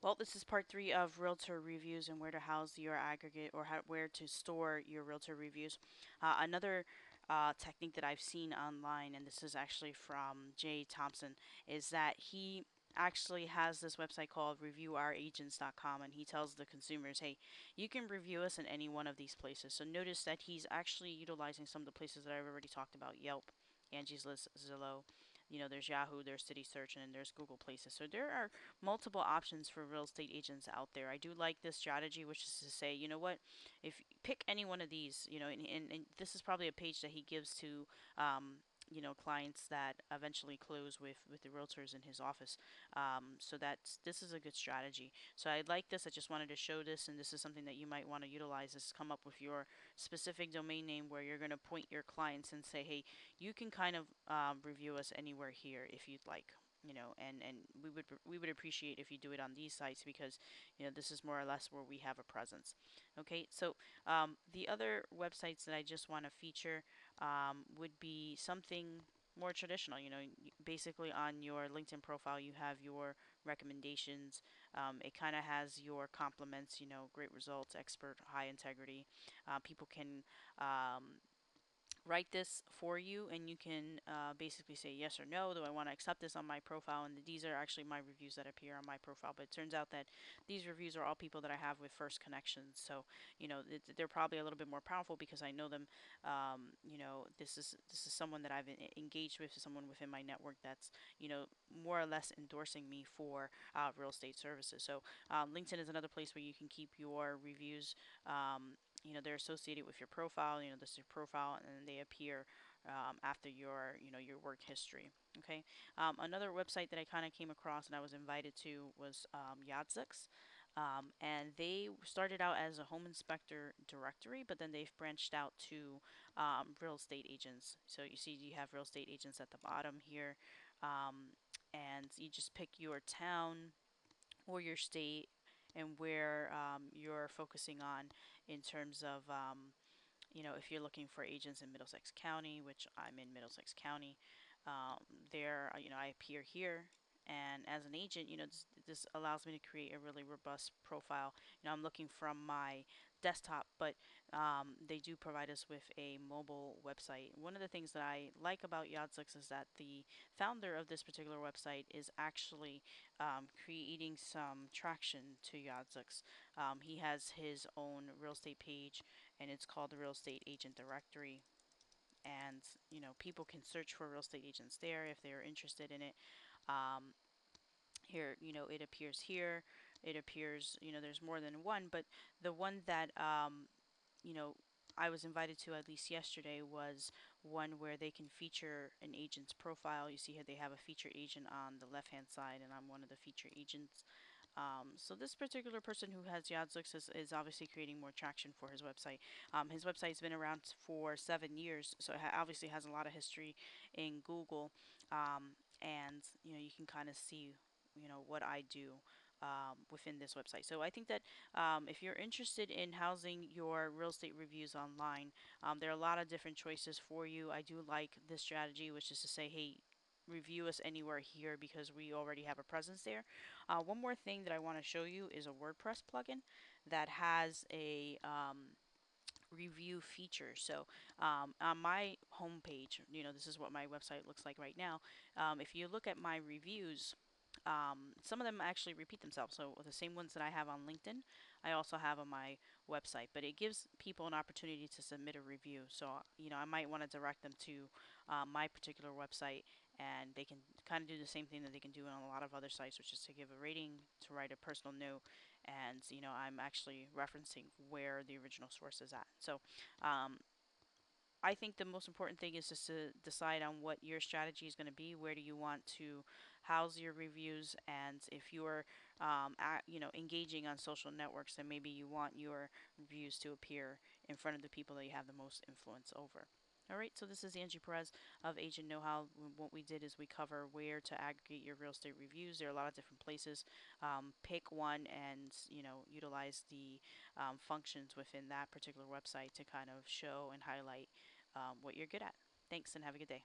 Well, this is part three of Realtor Reviews and where to house your aggregate or where to store your Realtor reviews. Another technique that I've seen online, and this is actually from Jay Thompson, is that he actually has this website called ReviewOurAgents.com, and he tells the consumers, hey, you can review us in any one of these places. So notice that he's actually utilizing some of the places that I've already talked about: Yelp, Angie's List, Zillow. There's Yahoo, there's City Search, and there's Google Places. So there are multiple options for real estate agents out there. I do like this strategy, which is to say, you know what, if pick any one of these, and this is probably a page that he gives to clients that eventually close with the realtors in his office. So this is a good strategy. So I like this. I just wanted to show this, and this is something that you might want to utilize: is come up with your specific domain name where you're going to point your clients and say, hey, you can kind of review us anywhere here if you'd like. And we would appreciate if you do it on these sites, because this is more or less where we have a presence. Okay, so the other websites that I just want to feature would be something more traditional. Basically on your LinkedIn profile you have your recommendations. It kind of has your compliments, great results, expert, high integrity. People can write this for you, and you can basically say yes or no. Do I want to accept this on my profile? And these are actually my reviews that appear on my profile. But it turns out that these reviews are all people that I have with first connections. So they're probably a little bit more powerful because I know them. This is someone that I've engaged with, someone within my network that's more or less endorsing me for real estate services. So LinkedIn is another place where you can keep your reviews. They're associated with your profile. This is your profile, and they appear after your work history. Okay. Another website that I kind of came across and I was invited to was Yadzix. And they started out as a home inspector directory, but then they've branched out to real estate agents. So you see, you have real estate agents at the bottom here, and you just pick your town or your state and where you're focusing on in terms of if you're looking for agents in Middlesex County, which I'm in Middlesex County. There I appear here, and as an agent, this allows me to create a really robust profile. I'm looking from my desktop, but they do provide us with a mobile website. One of the things that I like about Yadzix is that the founder of this particular website is actually creating some traction to Yadzix. He has his own real estate page, and it's called the Real Estate Agent Directory. And people can search for real estate agents there if they're interested in it. Um, Here, it appears here. It appears, there's more than one, but the one that you know, I was invited to at least yesterday was one where they can feature an agent's profile. You see here they have a featured agent on the left hand side, and I'm one of the featured agents. So this particular person who has Yadzix is obviously creating more traction for his website. His website's been around for 7 years, so it obviously has a lot of history in Google. And you can kind of see what I do within this website. So I think that if you're interested in housing your real estate reviews online, there are a lot of different choices for you. I do like this strategy, which is to say, hey, review us anywhere here because we already have a presence there. One more thing that I want to show you is a WordPress plugin that has a review feature. So on my homepage, this is what my website looks like right now. If you look at my reviews, some of them actually repeat themselves. So the same ones that I have on LinkedIn, I also have on my website. But it gives people an opportunity to submit a review. So I might want to direct them to my particular website, and they can kind of do the same thing that they can do on a lot of other sites, which is to give a rating, to write a personal note, and I'm actually referencing where the original source is at. So um, I think the most important thing is just to decide on what your strategy is going to be. Where do you want to house your reviews? And if you're, engaging on social networks, then maybe you want your reviews to appear in front of the people that you have the most influence over. All right, so this is Angie Perez of Agent Know How. What we did is we cover where to aggregate your real estate reviews. There are a lot of different places. Pick one and utilize the functions within that particular website to kind of show and highlight what you're good at. Thanks and have a good day.